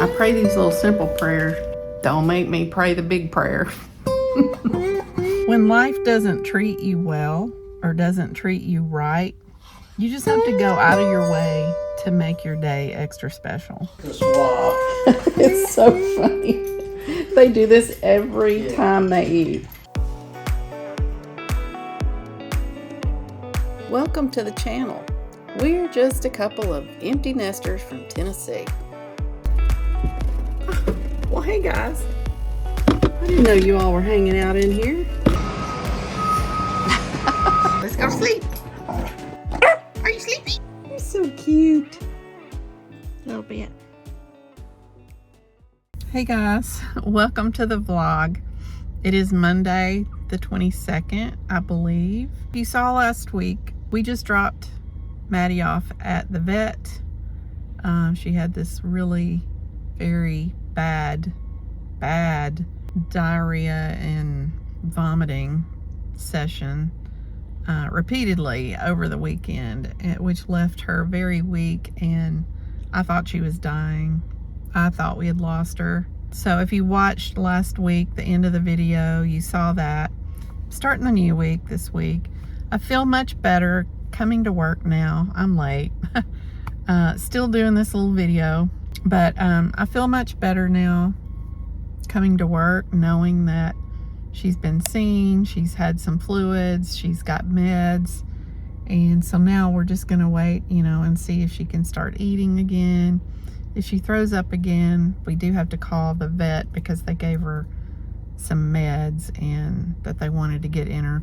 I pray these little simple prayers. Don't make me pray the big prayer. When life doesn't treat you well or doesn't treat you right, you just have to go out of your way to make your day extra special. It's so funny. They do this every time they eat. Welcome to the channel. We're just a couple of empty nesters from Tennessee. Well, hey guys. I didn't know you all were hanging out in here. Let's go to sleep. Are you sleepy? You're so cute. A little bit. Hey guys, welcome to the vlog. It is Monday the 22nd, I believe. You saw last week, we just dropped Maddie off at the vet. She had this really very bad diarrhea and vomiting session repeatedly over the weekend, which left her very weak, and I thought she was dying. I thought we had lost her. So if you watched last week, the end of the video, you saw that. Starting the new week this week. I feel much better coming to work now. I'm late. Still doing this little video, but I feel much better now coming to work, knowing that she's been seen, she's had some fluids, she's got meds, and so now we're just gonna wait, and see if she can start eating again. If she throws up again, we do have to call the vet because they gave her some meds and that they wanted to get in her.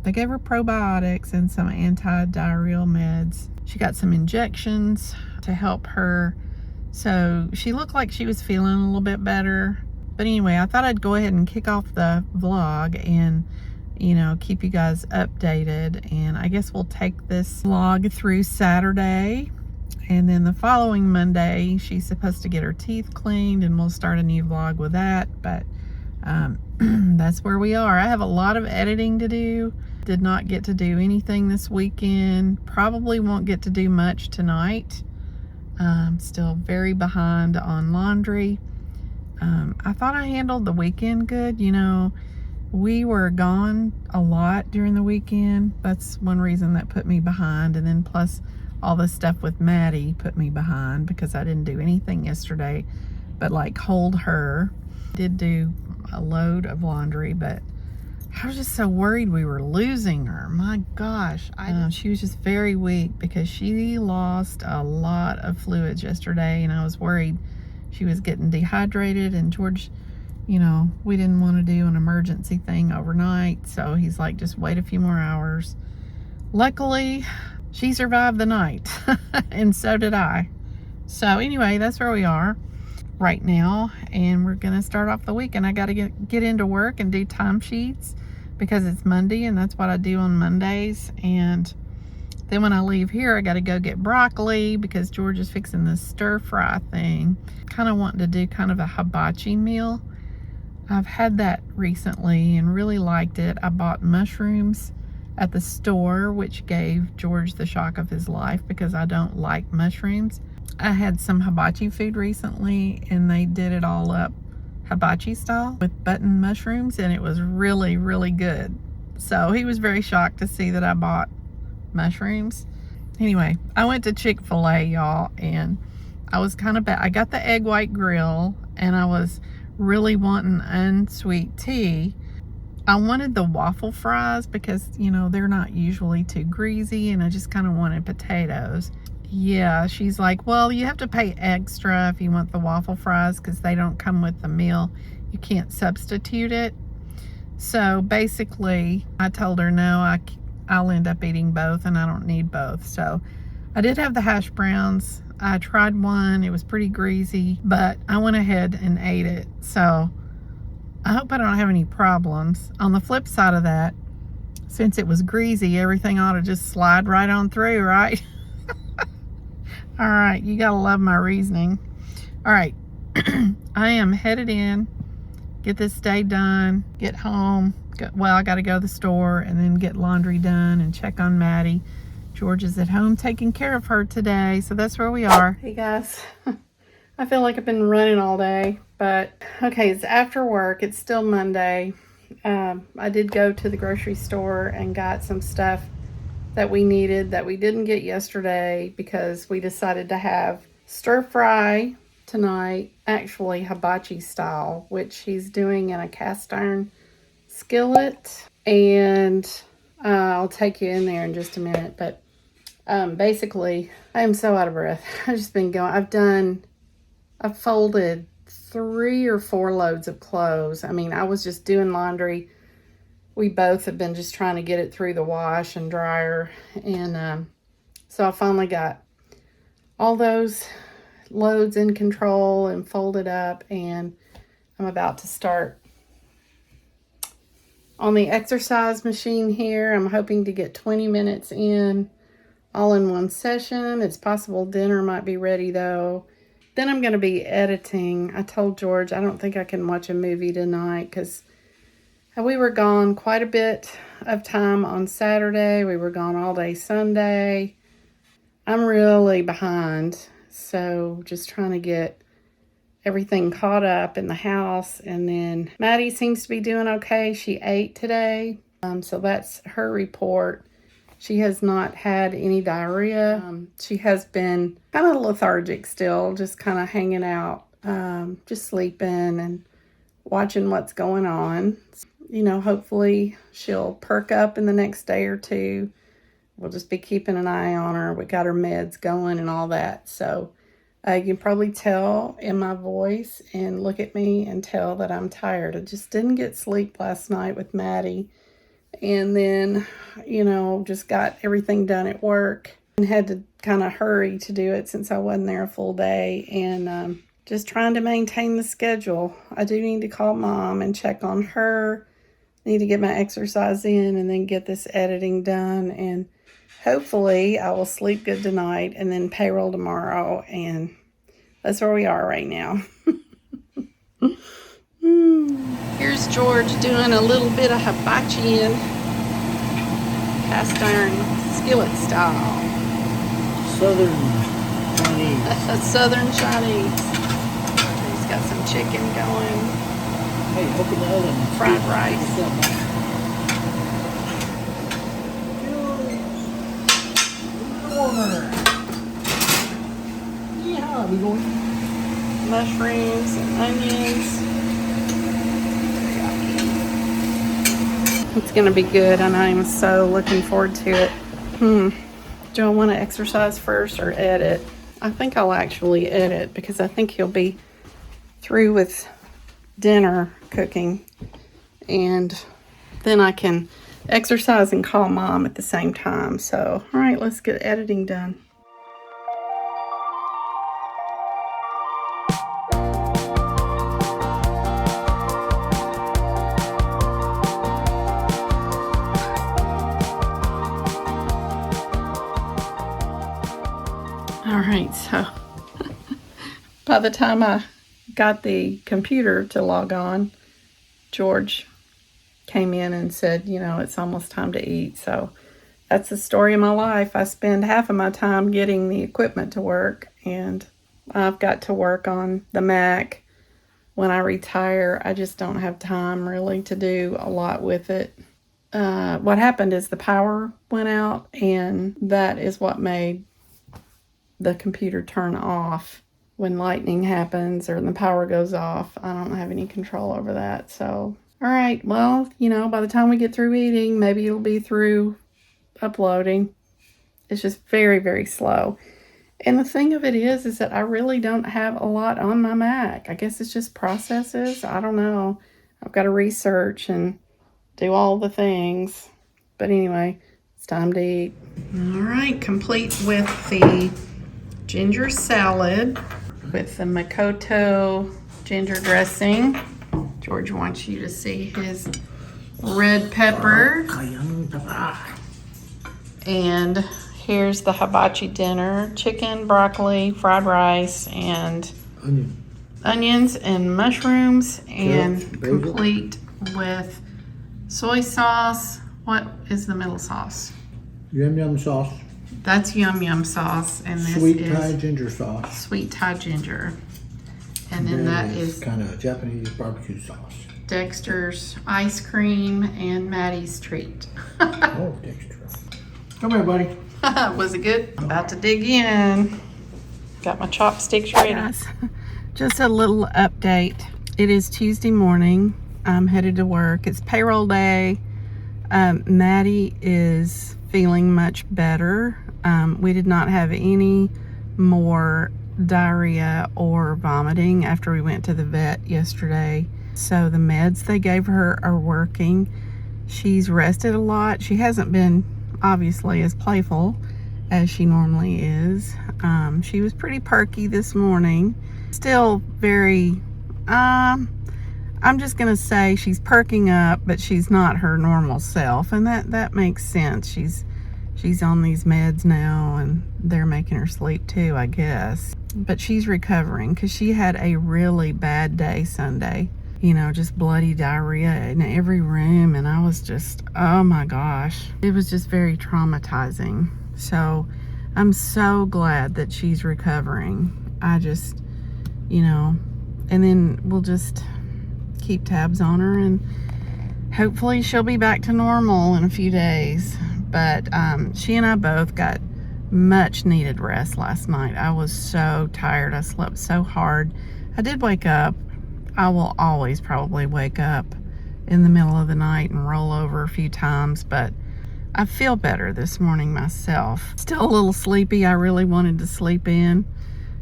They gave her probiotics and some anti-diarrheal meds. She got some injections to help her. So she looked like she was feeling a little bit better. But anyway, I thought I'd go ahead and kick off the vlog and, keep you guys updated. And I guess we'll take this vlog through Saturday. And then the following Monday, she's supposed to get her teeth cleaned and we'll start a new vlog with that. But that's where we are. I have a lot of editing to do. Did not get to do anything this weekend. Probably won't get to do much tonight. Still very behind on laundry. I thought I handled the weekend good. We were gone a lot during the weekend. That's one reason that put me behind. And then plus all the stuff with Maddie put me behind because I didn't do anything yesterday but like hold her. Did do a load of laundry, but I was just so worried we were losing her. My gosh. She was just very weak because she lost a lot of fluids yesterday, and I was worried she was getting dehydrated, and George, we didn't want to do an emergency thing overnight, so he's like, just wait a few more hours. Luckily, she survived the night, and so did I. So anyway, that's where we are right now, and we're gonna start off the week, and I got to get into work and do timesheets because it's Monday, and that's what I do on Mondays. And then when I leave here, I got to go get broccoli because George is fixing this stir fry thing. Kind of wanting to do kind of a hibachi meal. I've had that recently and really liked it. I bought mushrooms at the store, which gave George the shock of his life because I don't like mushrooms. I had some hibachi food recently, and they did it all up hibachi style with button mushrooms, and it was really, really good. So he was very shocked to see that I bought mushrooms. Anyway, I went to Chick-fil-A, y'all, and I was kind of bad. I got the egg white grill, and I was really wanting unsweet tea. I wanted the waffle fries because, they're not usually too greasy, and I just kind of wanted potatoes. Yeah, she's like, well, you have to pay extra if you want the waffle fries because they don't come with the meal. You can't substitute it. So basically, I told her, no, I'll end up eating both, and I don't need both. So I did have the hash browns. I tried one. It was pretty greasy, but I went ahead and ate it. So I hope I don't have any problems. On the flip side of that, since it was greasy, everything ought to just slide right on through, right? All right, you gotta love my reasoning. All right, I am headed in, get this day done, get home. I gotta go to the store and then get laundry done and check on Maddie. George is at home taking care of her today, so that's where we are. Hey guys, I feel like I've been running all day, but okay, it's after work. It's still Monday. I did go to the grocery store and got some stuff that we needed that we didn't get yesterday because we decided to have stir fry tonight, actually hibachi style, which he's doing in a cast iron skillet. And I'll take you in there in just a minute, but basically, I am so out of breath. I've just been going. I've folded 3 or 4 loads of clothes. I mean, I was just doing laundry. We both have been just trying to get it through the wash and dryer. And so I finally got all those loads in control and folded up. And I'm about to start on the exercise machine here. I'm hoping to get 20 minutes in all in one session. It's possible dinner might be ready though. Then I'm going to be editing. I told George I don't think I can watch a movie tonight because we were gone quite a bit of time on Saturday. We were gone all day Sunday. I'm really behind. So just trying to get everything caught up in the house. And then Maddie seems to be doing okay. She ate today. So that's her report. She has not had any diarrhea. She has been kind of lethargic still, just kind of hanging out, just sleeping and watching what's going on. You know, hopefully she'll perk up in the next day or two. We'll just be keeping an eye on her. We got her meds going and all that. So you can probably tell in my voice and look at me and tell that I'm tired. I just didn't get sleep last night with Maddie. And then, you know, just got everything done at work and had to kind of hurry to do it since I wasn't there a full day. And just trying to maintain the schedule. I do need to call Mom and check on her. Need to get my exercise in and then get this editing done. And hopefully I will sleep good tonight and then payroll tomorrow. And that's where we are right now. Here's George doing a little bit of hibachi in cast iron skillet style. Southern Chinese. Southern Chinese. He's got some chicken going. Hey, open the oven. Fried rice. Yeah, we going. Mushrooms and onions. It's gonna be good, and I'm so looking forward to it. Do I want to exercise first or edit? I think I'll actually edit because I think he'll be through with dinner cooking, and then I can exercise and call Mom at the same time. So, all right, let's get editing done. All right, so by the time I got the computer to log on, George came in and said, you know, it's almost time to eat. So that's the story of my life. I spend half of my time getting the equipment to work, and I've got to work on the Mac. When I retire, I just don't have time really to do a lot with it. What happened is the power went out, and that is what made the computer turn off. When lightning happens or the power goes off, I don't have any control over that. So, all right, well, you know, by the time we get through eating, maybe it'll be through uploading. It's just very, very slow. And the thing of it is that I really don't have a lot on my Mac. I guess it's just processes. I don't know. I've got to research and do all the things. But anyway, it's time to eat. All right, complete with the ginger salad with the Makoto ginger dressing. George wants you to see his red pepper. And here's the hibachi dinner: chicken, broccoli, fried rice, and onions and mushrooms, and complete with soy sauce. What is the middle sauce? Yum yum sauce. That's yum yum sauce, and this Sweet is Thai ginger sauce. sweet Thai ginger. And then that is kind of Japanese barbecue sauce. Dexter's ice cream and Maddie's treat. Oh, Dexter. Come here, buddy. Was it good? I'm about to dig in. Got my chopsticks ready. Yes. Just a little update. It is Tuesday morning. I'm headed to work. It's payroll day. Maddie is feeling much better. We did not have any more diarrhea or vomiting after we went to the vet yesterday. So the meds they gave her are working. She's rested a lot. She hasn't been obviously as playful as she normally is. She was pretty perky this morning. Still very, I'm just gonna say she's perking up, but she's not her normal self, and that makes sense. She's on these meds now, and they're making her sleep too, I guess. But she's recovering because she had a really bad day Sunday. You know, just bloody diarrhea in every room, and I was just, oh my gosh. It was just very traumatizing. So I'm so glad that she's recovering. I just, you know, and then we'll just keep tabs on her, and hopefully she'll be back to normal in a few days. But she and I both got much needed rest last night. I was so tired. I slept so hard. I did wake up. I will always probably wake up in the middle of the night and roll over a few times, but I feel better this morning myself. Still a little sleepy. I really wanted to sleep in.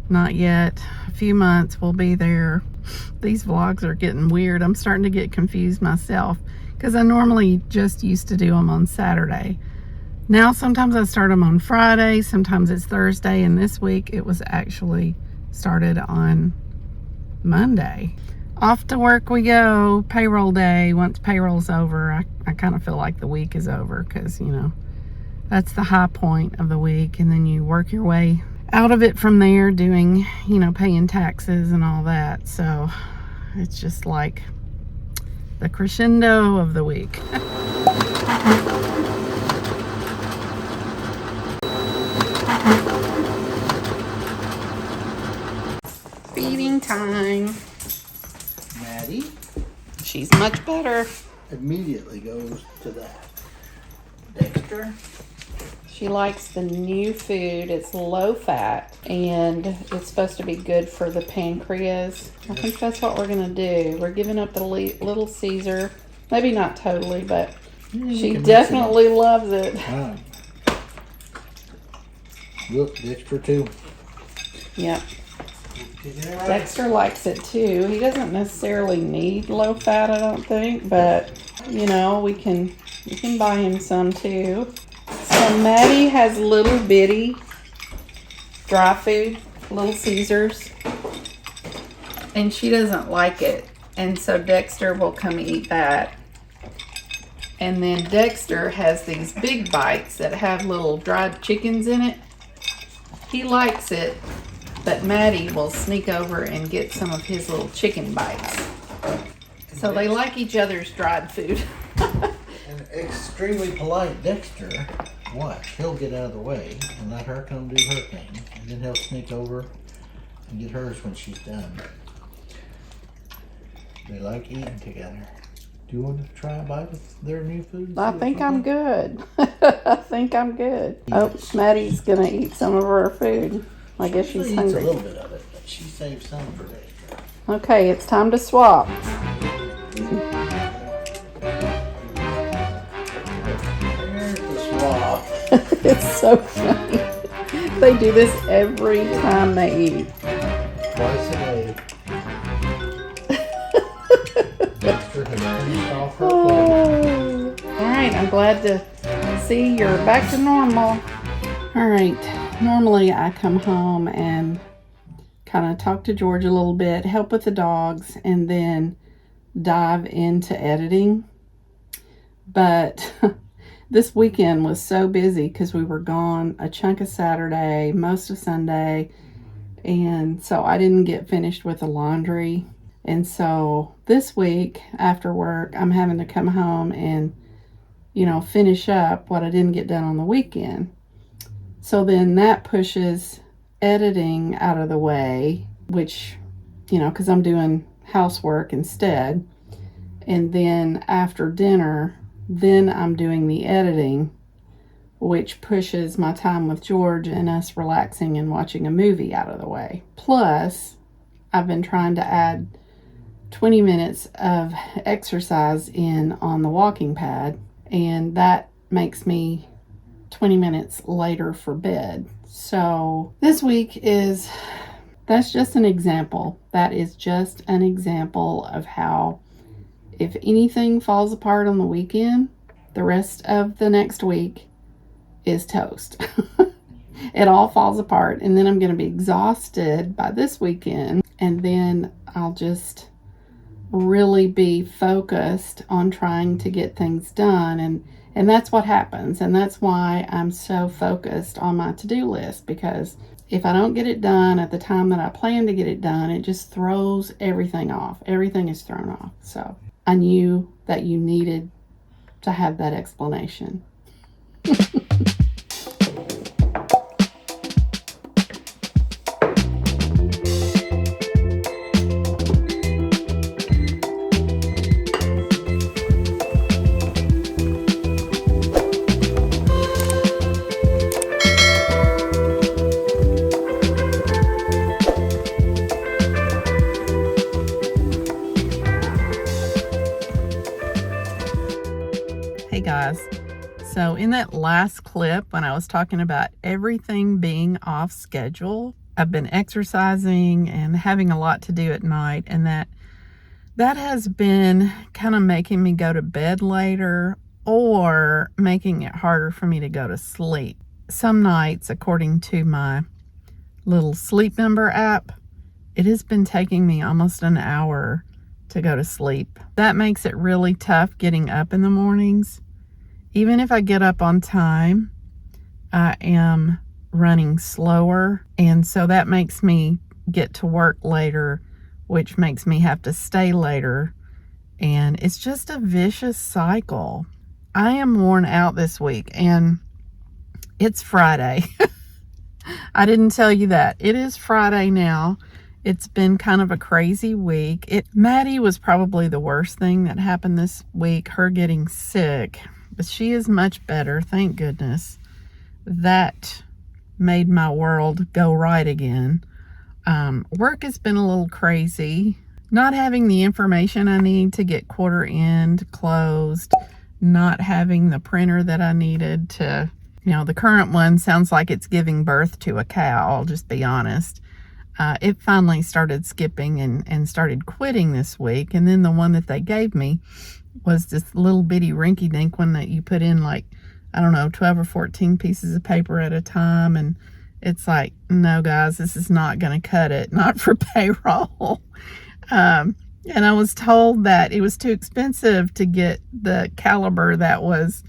Not yet. A few months we'll be there. These vlogs are getting weird. I'm starting to get confused myself because I normally just used to do them on Saturday. Now sometimes I start them on Friday, sometimes it's Thursday, and this week it was actually started on Monday. Off to work we go. Payroll day. Once payroll's over, I kind of feel like the week is over because, you know, that's the high point of the week, and then you work your way out of it from there, doing, you know, paying taxes and all that. So it's just like the crescendo of the week. Feeding time. Maddie She's much better. immediately goes to that. Dexter. She likes the new food. It's low fat, and it's supposed to be good for the pancreas. I think that's what we're gonna do. We're giving up the Little Caesar. Maybe not totally, but she definitely loves it. Ah. Look, Dexter too. Yep. Dexter likes it too. He doesn't necessarily need low fat, I don't think, but you know, we can buy him some too. So Maddie has little bitty dry food, Little Caesars, and she doesn't like it, and so Dexter will come eat that. And then Dexter has these big bites that have little dried chickens in it. He likes it, but Maddie will sneak over and get some of his little chicken bites. So they like each other's dried food. And extremely polite Dexter, watch, he'll get out of the way and let her come do her thing. And then he'll sneak over and get hers when she's done. They like eating together. Do you want to try a bite of their new food? I think I'm good. I think I'm good. Oh, Maddie's gonna eat some of her food. I guess she's She eats hungry. a little bit of it, but she saves some for Dexter. Okay, it's time to swap. There's the swab. It's so funny. They do this every time they eat. Twice a day. Dexter has finished off her plate. Oh. All right, I'm glad to see you're back to normal. All right, normally I come home and kind of talk to George a little bit, help with the dogs, and then dive into editing. But this weekend was so busy because we were gone a chunk of Saturday, most of Sunday, and so I didn't get finished with the laundry. And so this week after work, I'm having to come home and, you know, finish up what I didn't get done on the weekend. So then that pushes editing out of the way, which because I'm doing housework instead. And then after dinner, then I'm doing the editing, which pushes my time with George and us relaxing and watching a movie out of the way. Plus, I've been trying to add 20 minutes of exercise in on the walking pad, and that makes me 20 minutes later for bed. So this week that's just an example. That is just an example of how if anything falls apart on the weekend, the rest of the next week is toast. It all falls apart, and then I'm going to be exhausted by this weekend, and then I'll just really be focused on trying to get things done, and that's what happens. And that's why I'm so focused on my to-do list, because if I don't get it done at the time that I plan to get it done, it just throws everything off. Everything is thrown off. So I knew that you needed to have that explanation. Hey guys, so in that last clip when I was talking about everything being off schedule, I've been exercising and having a lot to do at night, and that has been kind of making me go to bed later or making it harder for me to go to sleep. Some nights, according to my little sleep number app, it has been taking me almost an hour to go to sleep. That makes it really tough getting up in the mornings. Even if I get up on time, I am running slower, and so that makes me get to work later, which makes me have to stay later, and it's just a vicious cycle. I am worn out this week, and it's Friday. I didn't tell you that. It is Friday now. It's been kind of a crazy week. Maddie was probably the worst thing that happened this week, her getting sick, but she is much better, thank goodness. That made my world go right again. Work has been a little crazy. Not having the information I need to get quarter end closed, not having the printer that I needed to, the current one sounds like it's giving birth to a cow, I'll just be honest. It finally started skipping and started quitting this week. And then the one that they gave me was this little bitty rinky-dink one that you put in 12 or 14 pieces of paper at a time. And it's like, no, guys, this is not going to cut it. Not for payroll. And I was told that it was too expensive to get the caliber that was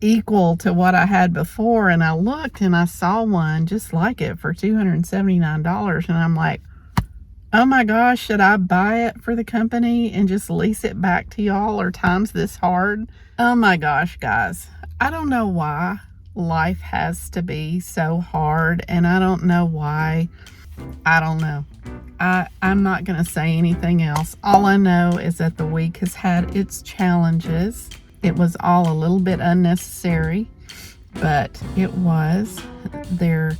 equal to what I had before, and I looked and I saw one just like it for $279, and I'm like, oh my gosh, should I buy it for the company and just lease it back to y'all, or times this hard? Oh my gosh, guys, I don't know why life has to be so hard, and I don't know why. I don't know. I'm not gonna say anything else. All I know is that the week has had its challenges. It was all a little bit unnecessary, but it was. They're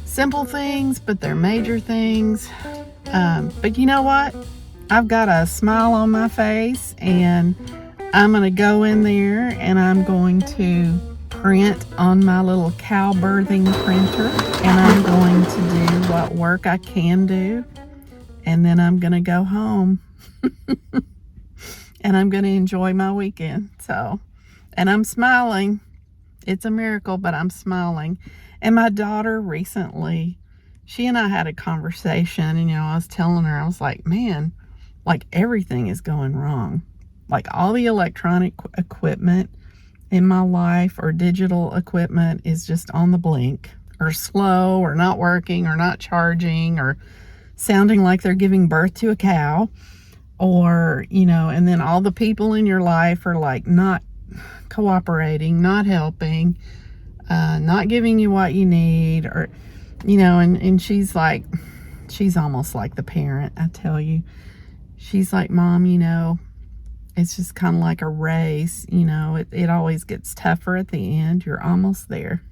simple things, but they're major things. But you know what? I've got a smile on my face, and I'm going to go in there and I'm going to print on my little cow birthing printer, and I'm going to do what work I can do, and then I'm going to go home. And I'm going to enjoy my weekend. And I'm smiling. It's a miracle, but I'm smiling. And my daughter recently, she and I had a conversation, and I was telling her, I was like, man, everything is going wrong. All the electronic equipment in my life, or digital equipment, is just on the blink, or slow, or not working, or not charging, or sounding like they're giving birth to a cow. Or, and then all the people in your life are not cooperating, not helping, not giving you what you need, or, and she's she's almost like the parent, I tell you. She's like, Mom, you know, it's just kind of like a race. You know, it always gets tougher at the end. You're almost there.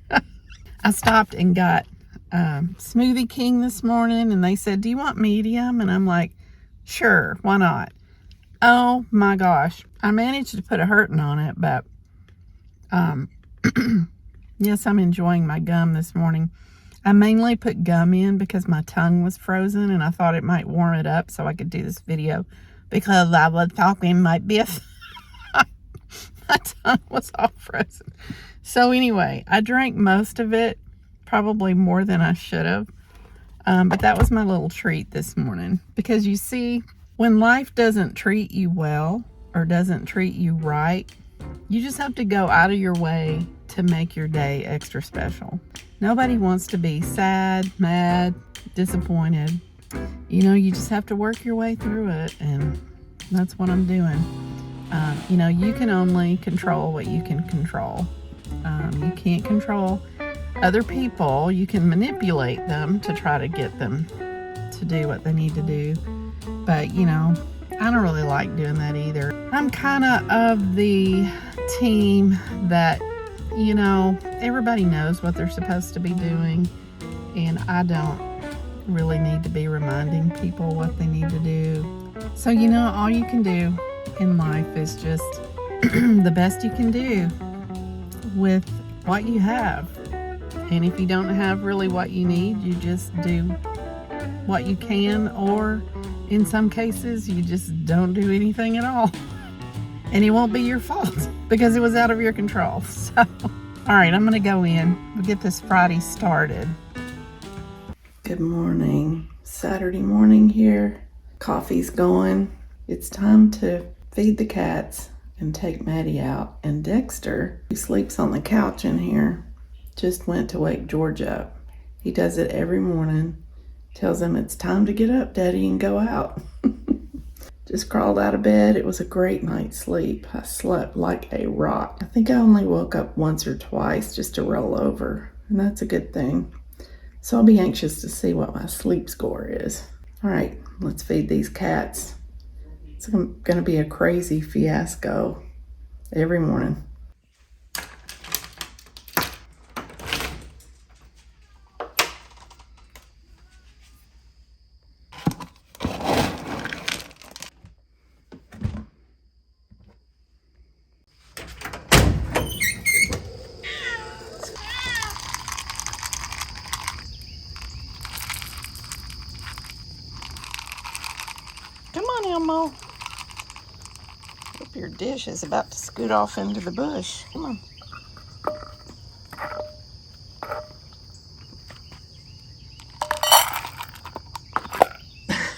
I stopped and got Smoothie King this morning, and they said, do you want medium? And I'm like, sure, why not? Oh my gosh, I managed to put a hurting on it, but yes, I'm enjoying my gum this morning. I mainly put gum in because my tongue was frozen, and I thought it might warm it up so I could do this video, because I was talking my business. My tongue was all frozen. So anyway, I drank most of it, probably more than I should have. But that was my little treat this morning. Because you see, when life doesn't treat you well or doesn't treat you right, you just have to go out of your way to make your day extra special. Nobody wants to be sad, mad, disappointed. You know, you just have to work your way through it, and that's what I'm doing. You know, you can only control what you can control. You can't control other people. You can manipulate them to try to get them to do what they need to do. But, you know, I don't really like doing that either. I'm kind of the team that, you know, everybody knows what they're supposed to be doing, and I don't really need to be reminding people what they need to do. So, you know, all you can do in life is just the best you can do with what you have. And if you don't have really what you need, you just do what you can, or in some cases, you just don't do anything at all. And it won't be your fault because it was out of your control. So, all right, I'm going to go in. We'll get this Friday started. Good morning. Saturday morning here. Coffee's going. It's time to feed the cats and take Maddie out. And Dexter, who sleeps on the couch in here, just went to wake George up. He does it every morning. Tells him it's time to get up, Daddy, and go out. Just crawled out of bed. It was a great night's sleep. I slept like a rock. I think I only woke up once or twice just to roll over, and that's a good thing. So I'll be anxious to see what my sleep score is. All right, let's feed these cats. It's going to be a crazy fiasco every morning. Come on, Elmo. Hope your dish is about to scoot off into the bush. Come on.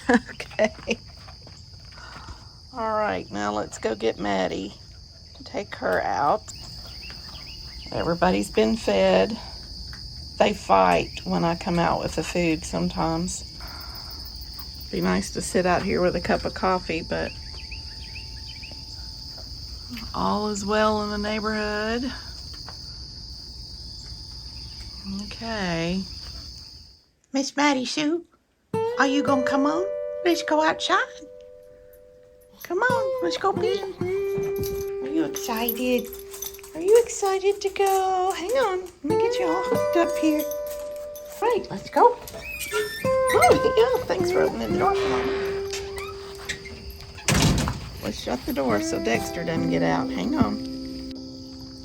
Okay. All right, now let's go get Maddie. Take her out. Everybody's been fed. They fight when I come out with the food sometimes. Be nice to sit out here with a cup of coffee, but all is well in the neighborhood. Okay. Miss Maddie Sue, are you gonna come on? Let's go outside. Come on, let's go pee. Are you excited? Are you excited to go? Hang on, let me get you all hooked up here. Right, let's go. Oh, yeah, thanks for opening the door. Let's shut the door so Dexter doesn't get out. Hang on.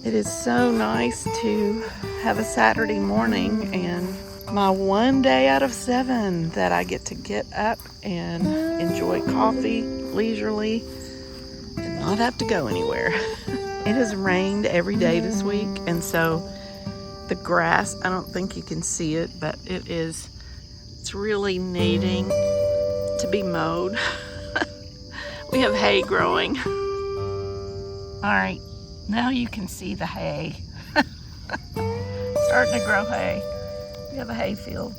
It is so nice to have a Saturday morning and my one day out of 7 that I get to get up and enjoy coffee leisurely and not have to go anywhere. It has rained every day this week, and so the grass, I don't think you can see it, but it's really needing to be mowed. We have hay growing. All right, now you can see the hay. Starting to grow hay. We have a hay field.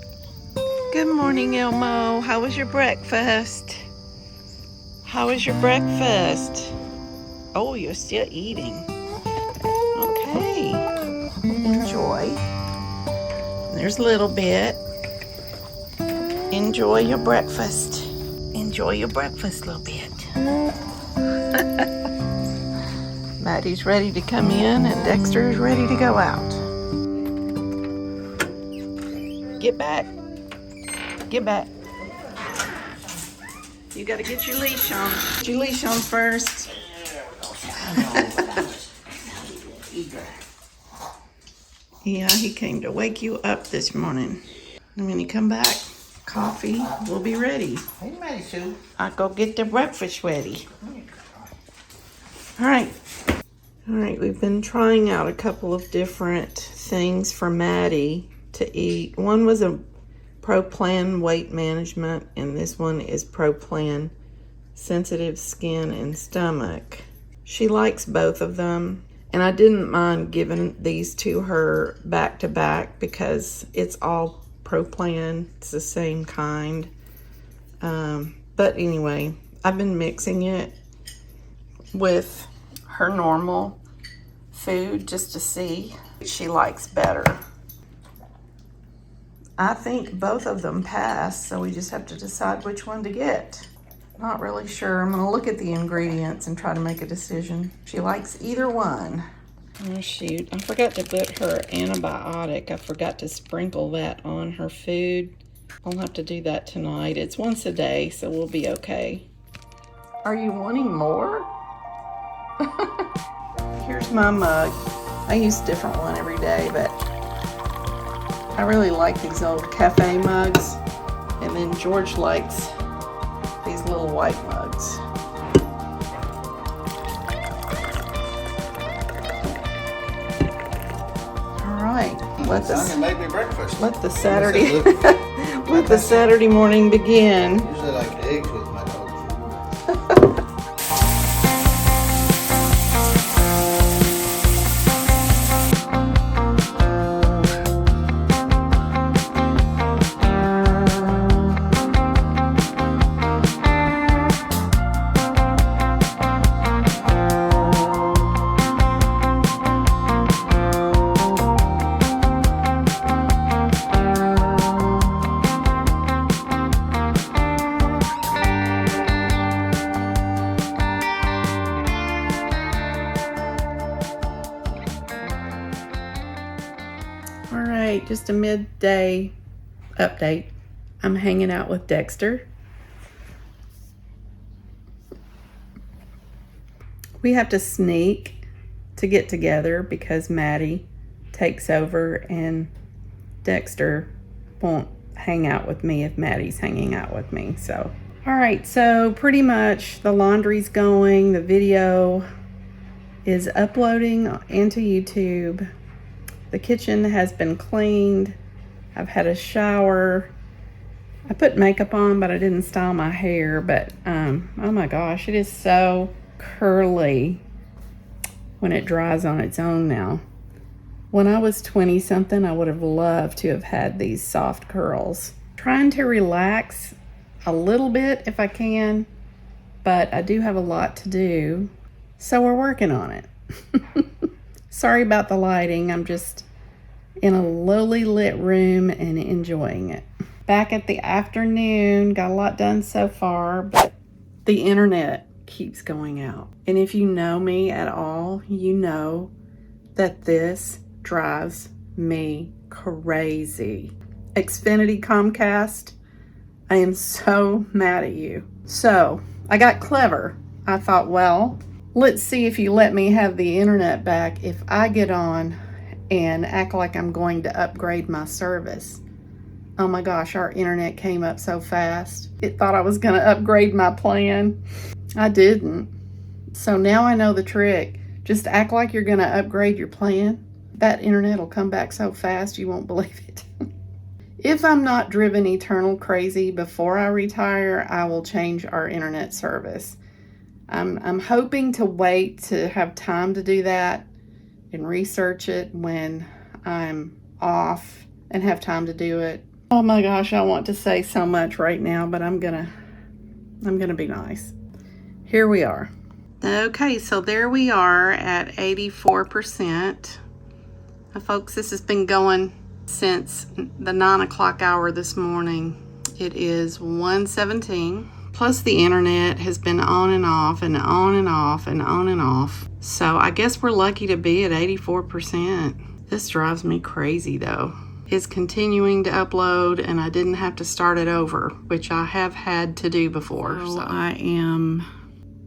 Good morning, Elmo. How was your breakfast? How was your breakfast? Oh, you're still eating. Okay. Enjoy. There's a little bit. Enjoy your breakfast. Enjoy your breakfast a little bit. Maddie's ready to come in and Dexter is ready to go out. Get back. Get back. You gotta get your leash on. Get your leash on first. Yeah, he came to wake you up this morning. And when you come back, coffee will be ready. Hey, Maddie Sue. I'll go get the breakfast ready. All right. All right, we've been trying out a couple of different things for Maddie to eat. One was a Pro Plan weight management, and this one is Pro Plan sensitive skin and stomach. She likes both of them, and I didn't mind giving these to her back to back because it's all Pro Plan. It's the same kind. But anyway, I've been mixing it with her normal food just to see what she likes better. I think both of them pass, so we just have to decide which one to get. Not really sure. I'm gonna look at the ingredients and try to make a decision. She likes either one. Oh shoot, I forgot to put her antibiotic. I forgot to sprinkle that on her food. I'll have to do that tonight. It's once a day, so we'll be okay. Are you wanting more? Here's my mug. I use a different one every day, but I really like these old cafe mugs. And then George likes these little white mugs. All right, let the Saturday let the Saturday morning begin. Usually like eggs with my dog. Just a midday update. I'm hanging out with Dexter. We have to sneak to get together because Maddie takes over and Dexter won't hang out with me if Maddie's hanging out with me. So, all right, so pretty much the laundry's going, the video is uploading into YouTube. The kitchen has been cleaned. I've had a shower. I put makeup on, but I didn't style my hair. But, oh my gosh, it is so curly when it dries on its own now. When I was 20-something, I would have loved to have had these soft curls. Trying to relax a little bit if I can, but I do have a lot to do, so we're working on it. Sorry about the lighting. I'm just in a lowly lit room and enjoying it. Back at the afternoon, got a lot done so far, but the internet keeps going out. And if you know me at all, you know that this drives me crazy. Xfinity Comcast, I am so mad at you. So I got clever. I thought, well, let's see if you let me have the internet back if I get on and act like I'm going to upgrade my service. Oh my gosh, our internet came up so fast. It thought I was going to upgrade my plan. I didn't. So now I know the trick. Just act like you're going to upgrade your plan. That internet will come back so fast you won't believe it. If I'm not driven eternal crazy before I retire, I will change our internet service. I'm hoping to wait to have time to do that and research it when I'm off and have time to do it. Oh my gosh, I want to say so much right now, but I'm gonna be nice. Here we are. Okay, so there we are at 84%. Folks, this has been going since the 9 o'clock hour this morning. It is 1:17. Plus the internet has been on and off and on and off and on and off. So I guess we're lucky to be at 84%. This drives me crazy though. It's continuing to upload and I didn't have to start it over, which I have had to do before. So I am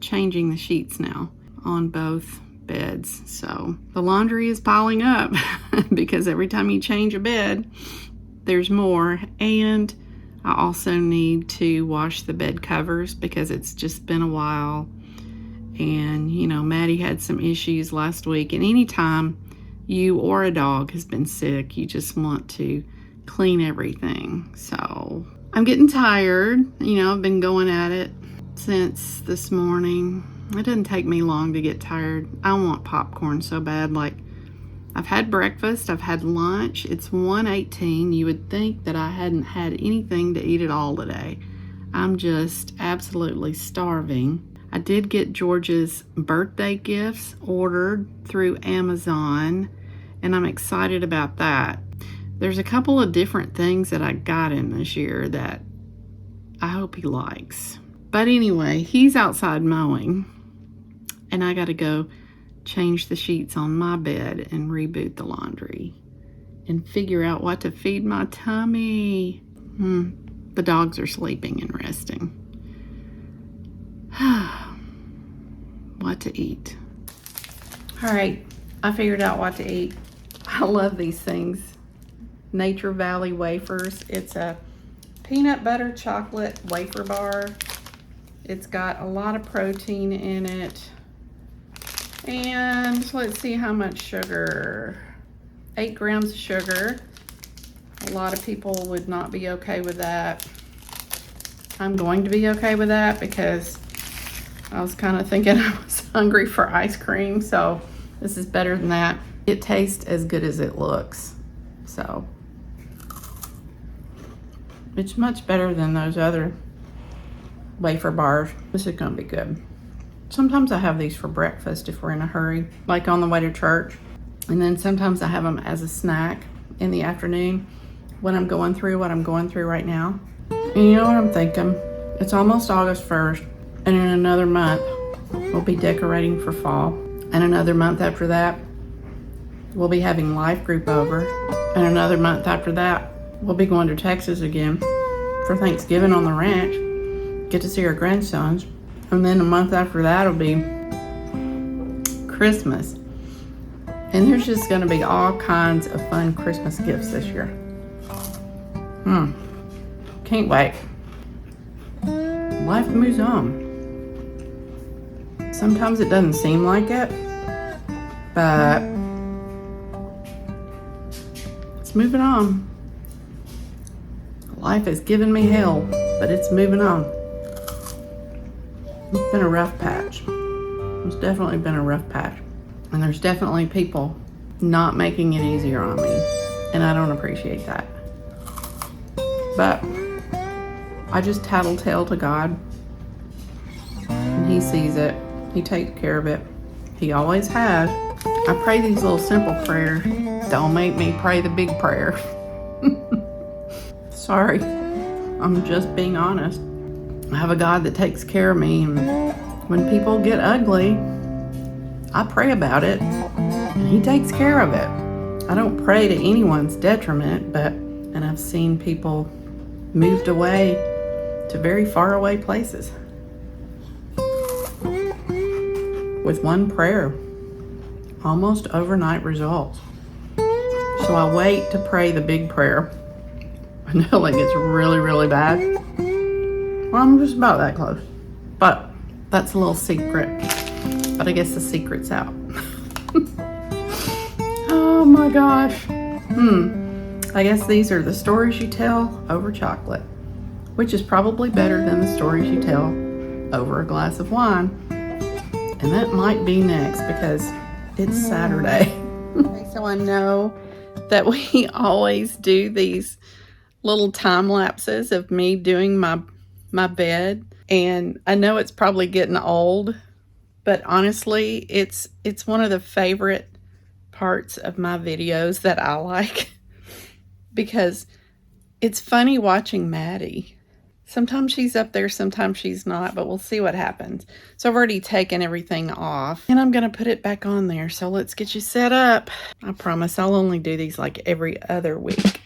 changing the sheets now on both beds. So the laundry is piling up because every time you change a bed, there's more. And I also need to wash the bed covers because it's just been a while. And you know, Maddie had some issues last week, and anytime you or a dog has been sick, you just want to clean everything. So I'm getting tired. You know, I've been going at it since this morning. It didn't take me long to get tired. I want popcorn so bad. Like, I've had breakfast, I've had lunch. It's 1:18. You would think that I hadn't had anything to eat at all today. I'm just absolutely starving. I did get George's birthday gifts ordered through Amazon, and I'm excited about that. There's a couple of different things that I got him this year that I hope he likes. But anyway, he's outside mowing, and I gotta go change the sheets on my bed and reboot the laundry and figure out what to feed my tummy. The dogs are sleeping and resting. What to eat. All right, I figured out what to eat. I love these things. Nature Valley wafers. It's a peanut butter chocolate wafer bar. It's got a lot of protein in it. And let's see how much sugar. 8 grams of sugar. A lot of people would not be okay with that. I'm going to be okay with that because I was kind of thinking I was hungry for ice cream. So this is better than that. It tastes as good as it looks. So it's much better than those other wafer bars. This is gonna be good. Sometimes I have these for breakfast if we're in a hurry, like on the way to church. And then sometimes I have them as a snack in the afternoon when I'm going through what I'm going through right now. And you know what I'm thinking? It's almost August 1st, and in another month, we'll be decorating for fall. And another month after that, we'll be having life group over. And another month after that, we'll be going to Texas again for Thanksgiving on the ranch. Get to see our grandsons. And then a month after that will be Christmas. And there's just gonna be all kinds of fun Christmas gifts this year. Can't wait. Life moves on. Sometimes it doesn't seem like it, but it's moving on. Life has given me hell, but it's moving on. It's been a rough patch. It's definitely been a rough patch. And there's definitely people not making it easier on me. And I don't appreciate that. But I just tattletale to God. And He sees it. He takes care of it. He always has. I pray these little simple prayers. Don't make me pray the big prayer. Sorry. I'm just being honest. I have a God that takes care of me, and when people get ugly, I pray about it, and He takes care of it. I don't pray to anyone's detriment, and I've seen people moved away to very far away places with one prayer, almost overnight results. So I wait to pray the big prayer until it gets really, really bad. Well, I'm just about that close. But that's a little secret. But I guess the secret's out. Oh my gosh. I guess these are the stories you tell over chocolate, which is probably better than the stories you tell over a glass of wine. And that might be next because it's Saturday. So I know that we always do these little time lapses of me doing my bed, and I know it's probably getting old, but honestly it's one of the favorite parts of my videos that I like because it's funny watching Maddie. Sometimes she's up there, sometimes she's not, but we'll see what happens. So I've already taken everything off and I'm going to put it back on there. So let's get you set up. I promise I'll only do these like every other week.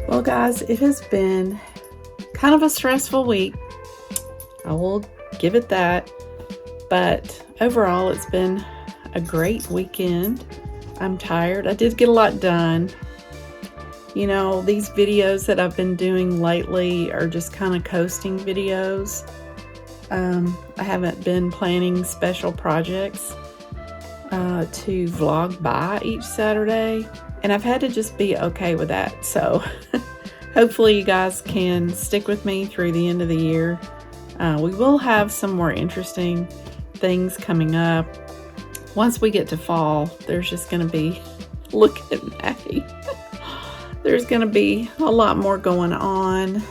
Well, guys, it has been kind of a stressful week. I will give it that. But overall, it's been a great weekend. I'm tired. I did get a lot done. You know, these videos that I've been doing lately are just kind of coasting videos. I haven't been planning special projects to vlog by each Saturday. And I've had to just be okay with that. So hopefully you guys can stick with me through the end of the year. We will have some more interesting things coming up. Once we get to fall, there's just going to be, look at Maddie. There's going to be a lot more going on.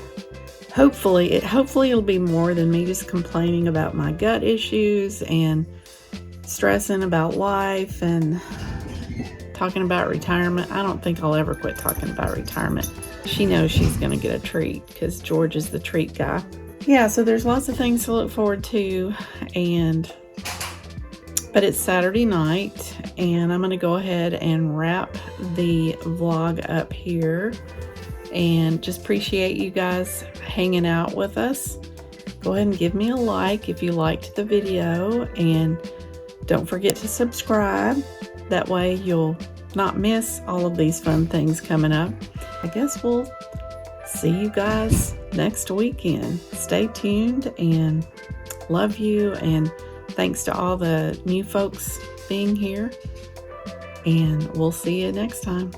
Hopefully it'll be more than me just complaining about my gut issues and stressing about life and talking about retirement. I don't think I'll ever quit talking about retirement. She knows she's going to get a treat because George is the treat guy. Yeah, so there's lots of things to look forward to, but it's Saturday night and I'm going to go ahead and wrap the vlog up here and just appreciate you guys hanging out with us. Go ahead and give me a like if you liked the video and don't forget to subscribe. That way you'll not miss all of these fun things coming up. I guess we'll see you guys next weekend. Stay tuned and love you. And thanks to all the new folks being here. And we'll see you next time.